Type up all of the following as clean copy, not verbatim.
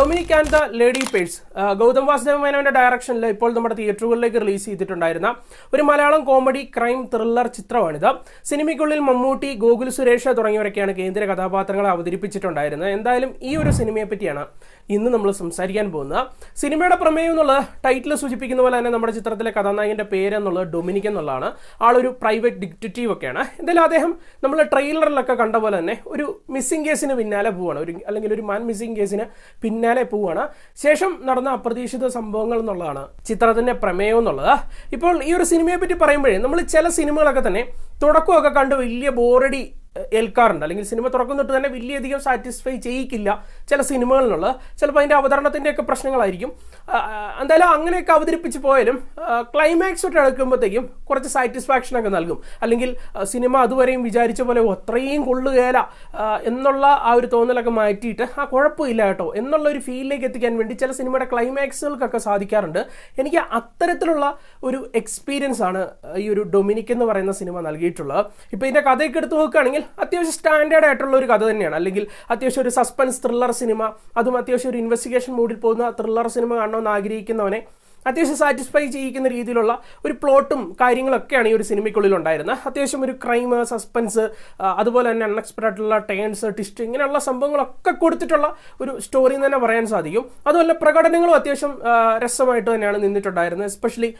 Dominic and the lady purse Gautham Vasudev മേനോന്റെ ഡയറക്ഷനിൽ ഇപ്പോൾ നമ്മുടെ തിയേറ്ററുകളിലേക്ക് റിലീസ് ചെയ്തിട്ടുണ്ടായിരുന്ന ഒരു മലയാളം കോമഡി ക്രൈം ത്രില്ലർ ചിത്രമാണിത്. സിനിമയ്ക്കുള്ളിൽ മമ്മൂട്ടി, ഗോകുൽ സുരേഷ് തുടങ്ങിയവരൊക്കെയാണ് കേന്ദ്ര കഥാപാത്രങ്ങളെ അവതരിപ്പിച്ചിട്ടുണ്ടായിരുന്നത്. എന്തായാലും ഈ ഒരു സിനിമയെ പറ്റിയാണ് ഇന്ന് നമ്മൾ സംസാരിക്കാൻ പോകുന്നത്. സിനിമയുടെ പ്രമേയം എന്നുള്ളത് ടൈറ്റിൽ സൂചിപ്പിക്കുന്ന പോലെ തന്നെ നമ്മുടെ ചിത്രത്തിലെ കഥാനായകന്റെ പേര് എന്നുള്ളത് ഡൊമിനിക് എന്നുള്ളതാണ്. ആളൊരു പ്രൈവറ്റ് ഡിറ്റക്റ്റീവ് ഒക്കെയാണ്. എന്തായാലും അദ്ദേഹം നമ്മൾ ട്രെയിലറിലൊക്കെ കണ്ട പോലെ തന്നെ ഒരു മിസ്സിംഗ് കേസിന് പിന്നാലെ പോവുകയാണ്, അല്ലെങ്കിൽ ഒരു മാൻ മിസ്സിംഗ് കേസിന് പിന്നാലെ പോവുകയാണ്. ശേഷം നടന്ന അപ്രതീക്ഷിത സംഭവങ്ങൾ എന്നുള്ളതാണ് ചിത്രത്തിന്റെ പ്രമേയം എന്നുള്ളത്. ഇപ്പോൾ ഈ ഒരു സിനിമയെ പറ്റി പറയുമ്പോഴേ നമ്മൾ ചില സിനിമകളൊക്കെ തന്നെ തുടക്കമൊക്കെ കണ്ട് വലിയ ബോറടി ഏൽക്കാറുണ്ട്, അല്ലെങ്കിൽ സിനിമ തുറക്കുന്നിട്ട് തന്നെ വലിയധികം സാറ്റിസ്ഫൈ ചെയ്യിക്കില്ല ചില സിനിമകളിലുള്ളത്. ചിലപ്പോൾ അതിൻ്റെ അവതരണത്തിൻ്റെയൊക്കെ പ്രശ്നങ്ങളായിരിക്കും. എന്തായാലും അങ്ങനെയൊക്കെ അവതരിപ്പിച്ച് പോയാലും ക്ലൈമാക്സ് തൊട്ട് എടുക്കുമ്പോഴത്തേക്കും കുറച്ച് സാറ്റിസ്ഫാക്ഷനൊക്കെ നൽകും. അല്ലെങ്കിൽ സിനിമ അതുവരെയും വിചാരിച്ച പോലെ അത്രയും കൊള്ളുകയില്ല എന്നുള്ള ആ ഒരു തോന്നലൊക്കെ മാറ്റിയിട്ട് കുഴപ്പമില്ല കേട്ടോ എന്നുള്ള ഒരു ഫീലിലേക്ക് എത്തിക്കാൻ വേണ്ടി ചില സിനിമയുടെ ക്ലൈമാക്സുകൾക്കൊക്കെ സാധിക്കാറുണ്ട്. എനിക്ക് അത്തരത്തിലുള്ള ഒരു എക്സ്പീരിയൻസ് ആണ് ഈ ഒരു ഡൊമിനിക് എന്ന് പറയുന്ന സിനിമ നൽകിയിട്ടുള്ളത്. ഇപ്പോൾ ഇതിൻ്റെ കഥയൊക്കെ എടുത്ത് നോക്കുകയാണെങ്കിൽ അത്യാവശ്യം സ്റ്റാൻഡേർഡ് ആയിട്ടുള്ള ഒരു കഥ തന്നെയാണ്. അല്ലെങ്കിൽ അത്യാവശ്യം ഒരു സസ്പെൻസ് ത്രില്ലർ സിനിമ, അതും അത്യാവശ്യം ഒരു ഇൻവെസ്റ്റിഗേഷൻ മൂഡിൽ പോകുന്ന ത്രില്ലർ സിനിമ കാണണമെന്ന് ആഗ്രഹിക്കുന്നവനെ അത്യാവശ്യം സാറ്റിസ്ഫൈ ചെയ്യിക്കുന്ന രീതിയിലുള്ള ഒരു പ്ലോട്ടും കാര്യങ്ങളൊക്കെയാണ് ഈ ഒരു സിനിമയ്ക്കുള്ളിൽ ഉണ്ടായിരുന്നത്. അത്യാവശ്യം ഒരു ക്രൈം, സസ്പെൻസ്, അതുപോലെ തന്നെ അൺഎക്സ്പെക്റ്റഡ് ആയിട്ടുള്ള ടേൺസ്, ട്വിസ്റ്റ്, ഇങ്ങനെയുള്ള സംഭവങ്ങളൊക്കെ കൊടുത്തിട്ടുള്ള ഒരു സ്റ്റോറി എന്ന് തന്നെ പറയാൻ സാധിക്കും. അതുപോലെ പ്രകടനങ്ങളും അത്യാവശ്യം രസമായിട്ട് തന്നെയാണ് നിന്നിട്ടുണ്ടായിരുന്നത്. എസ്പെഷ്യലി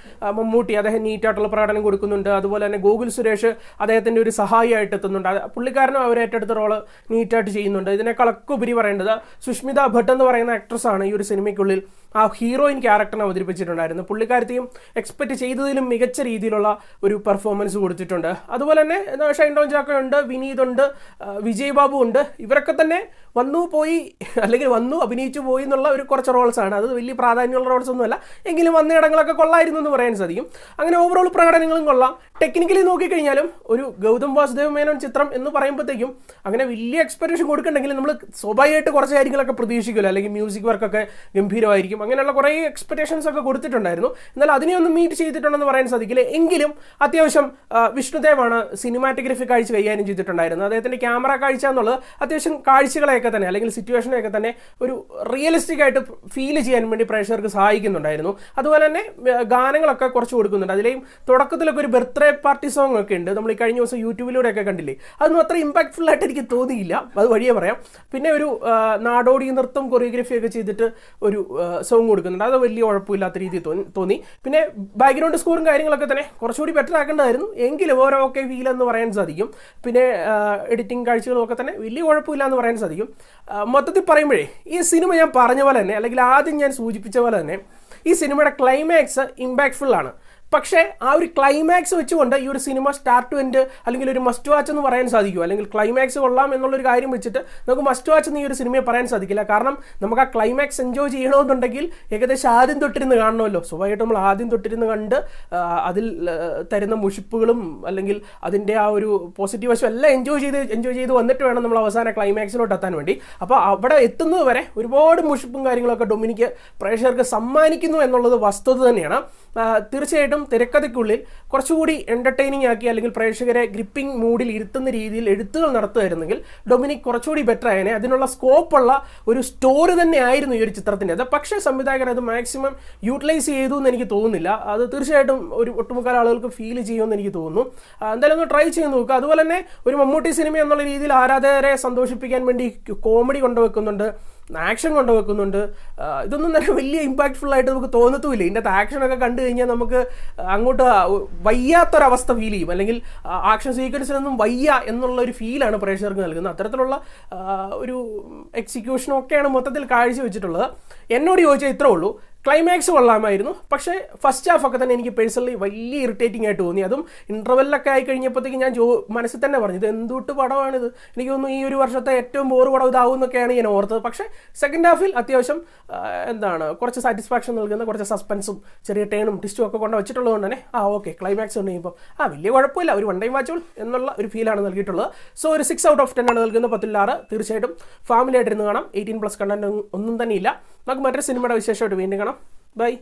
മമ്മൂട്ടി, അദ്ദേഹം നീറ്റായിട്ടുള്ള പ്രകടനം കൊടുക്കുന്നുണ്ട്. അതുപോലെ തന്നെ ഗോകുൽ സുരേഷ് അദ്ദേഹത്തിൻ്റെ ഒരു സഹായിയായിട്ട് എത്തുന്നുണ്ട്. പുള്ളിക്കാരനും അവർ ഏറ്റെടുത്ത റോള് നീറ്റായിട്ട് ചെയ്യുന്നുണ്ട്. ഇതിനേക്കാളൊക്കെ ഉപരി പറയേണ്ടത് സുഷ്മിത ഭട്ട് എന്ന് പറയുന്ന ആക്ട്രസ്സാണ് ഈ ഒരു സിനിമയ്ക്കുള്ളിൽ ആ ഹീറോയിൻ ക്യാരക്ടറിനെ അവതരിപ്പിച്ചിട്ടുണ്ടായിരുന്നു. പുള്ളിക്കാരത്തെയും എക്സ്പെക്ട് ചെയ്തതിലും മികച്ച രീതിയിലുള്ള ഒരു പെർഫോമൻസ് കൊടുത്തിട്ടുണ്ട്. അതുപോലെ തന്നെ ഷൈൻ ടോം ചാക്കോ ഉണ്ട്, വിനീത് ഉണ്ട്, വിജയ് ബാബു ഉണ്ട്. ഇവരൊക്കെ തന്നെ വന്നു പോയി, അല്ലെങ്കിൽ വന്നു അഭിനയിച്ചു പോയി എന്നുള്ള ഒരു കുറച്ച് റോൾസാണ്. അത് വലിയ പ്രാധാന്യമുള്ള റോൾസ് ഒന്നുമല്ല, എങ്കിലും വന്ന ഇടങ്ങളൊക്കെ കൊള്ളായിരുന്നു എന്ന് പറയാൻ സാധിക്കും. അങ്ങനെ ഓവറോൾ പ്രകടനങ്ങളും കൊള്ളാം. ടെക്നിക്കലി നോക്കിക്കഴിഞ്ഞാലും ഒരു ഗൗതം വാസുദേവ മേനോൻ ചിത്രം എന്ന് പറയുമ്പോഴത്തേക്കും അങ്ങനെ വലിയ എക്സ്പെക്ടേഷൻ കൊടുക്കണമെങ്കിൽ നമ്മൾ സ്വാഭാവികമായിട്ട് കുറച്ച് കാര്യങ്ങളൊക്കെ പ്രതീക്ഷിക്കുമല്ലോ. അല്ലെങ്കിൽ മ്യൂസിക് വർക്കൊക്കെ ഗംഭീരമായിരിക്കും, അങ്ങനെയുള്ള കുറേ എക്സ്പെക്ടേഷൻസ് ഒക്കെ കൊടുത്തിട്ടുണ്ടായിരുന്നു. എന്നാൽ അതിനെയൊന്നും മീറ്റ് ചെയ്തിട്ടുണ്ടെന്ന് പറയാൻ സാധിക്കില്ല. എങ്കിലും അത്യാവശ്യം വിഷ്ണുദേവാണ് സിനിമാറ്റോഗ്രഫി കാഴ്ച കൈകാര്യം ചെയ്തിട്ടുണ്ടായിരുന്നത്. അദ്ദേഹത്തിൻ്റെ ക്യാമറ കാഴ്ച എന്നുള്ളത് അത്യാവശ്യം കാഴ്ചകളെയൊക്കെ തന്നെ, അല്ലെങ്കിൽ സിറ്റുവേഷനെയൊക്കെ തന്നെ ഒരു റിയലിസ്റ്റിക് ആയിട്ട് ഫീൽ ചെയ്യാൻ വേണ്ടി പ്രേക്ഷകർക്ക് സഹായിക്കുന്നുണ്ടായിരുന്നു. അതുപോലെ തന്നെ ഗാനങ്ങളൊക്കെ കുറച്ച് കൊടുക്കുന്നുണ്ട്. അതിലെയും തുടക്കത്തിലൊക്കെ ഒരു ബർത്ത്ഡേ പാർട്ടി സോങ് ഒക്കെ ഉണ്ട്, നമ്മൾ ഈ കഴിഞ്ഞ ദിവസം യൂട്യൂബിലൂടെയൊക്കെ കണ്ടില്ലേ. അതൊന്നും അത്ര ഇമ്പാക്ട്ഫുൾ ആയിട്ട് എനിക്ക് തോന്നിയില്ല, അത് വഴിയേ പറയാം. പിന്നെ ഒരു നാടോടി നൃത്തം കൊറിയോഗ്രഫി ഒക്കെ ചെയ്തിട്ട് ഒരു സോങ് കൊടുക്കുന്നുണ്ട്, അത് വലിയ കുഴപ്പമില്ലാത്ത രീതിയിൽ തോന്നി. പിന്നെ ബാക്ക്ഗ്രൗണ്ട് സ്കോറും കാര്യങ്ങളൊക്കെ തന്നെ കുറച്ചുകൂടി ബെറ്റർ ആക്കേണ്ടതായിരുന്നു, എങ്കിലും ഓക്കെ ഫീൽ എന്ന് പറയാൻ സാധിക്കും. പിന്നെ എഡിറ്റിംഗ് കാഴ്ചകളും ഒക്കെ തന്നെ വലിയ കുഴപ്പമില്ല എന്ന് പറയാൻ സാധിക്കും. മൊത്തത്തിൽ പറയുമ്പോഴേ ഈ സിനിമ ഞാൻ പറഞ്ഞ പോലെ തന്നെ, അല്ലെങ്കിൽ ആദ്യം ഞാൻ സൂചിപ്പിച്ച പോലെ തന്നെ, ഈ സിനിമയുടെ ക്ലൈമാക്സ് ഇമ്പാക്ട്ഫുൾ ആണ്. പക്ഷേ ആ ഒരു ക്ലൈമാക്സ് വെച്ചുകൊണ്ട് ഈ ഒരു സിനിമ സ്റ്റാർട്ട് ടു എൻഡ് അല്ലെങ്കിൽ ഒരു മസ്റ്റ് വാച്ച് എന്ന് പറയാൻ സാധിക്കും. അല്ലെങ്കിൽ ക്ലൈമാക്സ് കൊള്ളാം എന്നുള്ളൊരു കാര്യം വെച്ചിട്ട് നമുക്ക് മസ്റ്റ് വാച്ച് എന്ന് ഈ ഒരു സിനിമയെ പറയാൻ സാധിക്കില്ല. കാരണം നമുക്ക് ആ ക്ലൈമാക്സ് എൻജോയ് ചെയ്യണമെന്നുണ്ടെങ്കിൽ ഏകദേശം ആദ്യം തൊട്ടിരുന്ന് കാണണമല്ലോ. സ്വാഭാവികമായിട്ട് നമ്മൾ ആദ്യം തൊട്ടിരുന്ന് കണ്ട് അതിൽ തരുന്ന മുഷിപ്പുകളും അല്ലെങ്കിൽ അതിൻ്റെ ആ ഒരു പോസിറ്റീവ് വശം എല്ലാം എൻജോയ് ചെയ്ത് വന്നിട്ട് വേണം നമ്മൾ അവസാന ക്ലൈമാക്സിലോട്ട് എത്താൻ വേണ്ടി. അപ്പോൾ അവിടെ എത്തുന്നത് വരെ ഒരുപാട് മുഷിപ്പും കാര്യങ്ങളൊക്കെ ഡൊമിനിക് പ്രേക്ഷകർക്ക് സമ്മാനിക്കുന്നു എന്നുള്ളത് വസ്തുത തന്നെയാണ്. തീർച്ചയായിട്ടും തിരക്കഥയ്ക്കുള്ളിൽ കുറച്ചുകൂടി എൻ്റർടൈനിങ് ആക്കി, അല്ലെങ്കിൽ പ്രേക്ഷകരെ ഗ്രിപ്പിംഗ് മൂഡിൽ ഇരുത്തുന്ന രീതിയിൽ എഴുത്തുകൾ നടത്തുമായിരുന്നെങ്കിൽ ഡൊമിനിക് കുറച്ചുകൂടി ബെറ്റർ ആയനെ. അതിനുള്ള സ്കോപ്പുള്ള ഒരു സ്റ്റോറി തന്നെ ആയിരുന്നു ഈ ഒരു ചിത്രത്തിൻ്റെ അത്. പക്ഷേ സംവിധായകർ അത് മാക്സിമം യൂട്ടിലൈസ് ചെയ്തു എന്ന് എനിക്ക് തോന്നുന്നില്ല. അത് തീർച്ചയായിട്ടും ഒരു ഒട്ടുമുക്കാൽ ആളുകൾക്ക് ഫീൽ ചെയ്യുമെന്ന് എനിക്ക് തോന്നുന്നു. എന്തായാലും ഒന്ന് ട്രൈ ചെയ്ത് നോക്കുക. അതുപോലെ തന്നെ ഒരു മമ്മൂട്ടി സിനിമ എന്നുള്ള രീതിയിൽ ആരാധകരെ സന്തോഷിപ്പിക്കാൻ വേണ്ടി കോമഡി കൊണ്ടുവെക്കുന്നുണ്ട്, ആക്ഷൻ കൊണ്ടുവെക്കുന്നുണ്ട്. ഇതൊന്നും തന്നെ വലിയ ഇമ്പാക്ട്ഫുൾ ആയിട്ട് നമുക്ക് തോന്നത്തുമില്ല. ഇതിൻ്റെ ആക്ഷനൊക്കെ കണ്ടു കഴിഞ്ഞാൽ നമുക്ക് അങ്ങോട്ട് വയ്യാത്തൊരവസ്ഥ ഫീൽ ചെയ്യും, അല്ലെങ്കിൽ ആക്ഷൻ സീക്വൻസിനൊന്നും വയ്യ എന്നുള്ളൊരു ഫീലാണ് പ്രേക്ഷകർക്ക് നൽകുന്നത്. അത്തരത്തിലുള്ള ഒരു എക്സിക്യൂഷനൊക്കെയാണ് മൊത്തത്തിൽ കാഴ്ചവെച്ചിട്ടുള്ളത്. എന്നോട് ചോദിച്ചാൽ ഇത്രേ ഉള്ളൂ, ക്ലൈമാക്സ് കൊള്ളാമായിരുന്നു. പക്ഷേ ഫസ്റ്റ് ഹാഫ് ഒക്കെ തന്നെ എനിക്ക് പേഴ്സണലി വലിയ ഇറിറ്റേറ്റിംഗ് ആയിട്ട് തോന്നി. അതും ഇൻ്റർവെല്ലൊക്കെ ആയി കഴിഞ്ഞപ്പോഴത്തേക്ക് ഞാൻ മനസ്സിൽ തന്നെ പറഞ്ഞു, ഇത് എന്തുട്ട് പടമാണിത്, എനിക്ക് തോന്നുന്നു ഈ ഒരു വർഷത്തെ ഏറ്റവും ബോറ് പടം ഇതാവും എന്നൊക്കെയാണ് ഞാൻ ഓർത്തത്. പക്ഷേ സെക്കൻഡ് ഹാഫിൽ അത്യാവശ്യം കുറച്ച് സാറ്റിസ്ഫാക്ഷൻ നൽകുന്ന കുറച്ച് സസ്പെൻസും ചെറിയ ടേണും ട്വിസ്റ്റും ഒക്കെ കൊണ്ട് വെച്ചിട്ടുള്ളത് തന്നെ ഓക്കെ ക്ലൈമാക്സ് ഉണ്ട് കഴിയുമ്പോൾ വലിയ കുഴപ്പമില്ല, ഒരു വൺ ടൈം വാച്ചുകൾ എന്നുള്ള ഒരു ഫീലാണ് നൽകിയിട്ടുള്ളത്. സോ ഒരു 6 out of 10 ആണ് നൽകുന്നത്, 10-6. തീർച്ചയായിട്ടും ഫാമിലി ആയിട്ടിരുന്ന് കാണാം. 18+ കണ്ടന്റ് ഒന്നും തന്നെ ഇല്ല. നമുക്ക് മറ്റൊരു സിനിമയുടെ വിശേഷമായിട്ട് വീണ്ടും കാണാം. ബൈ.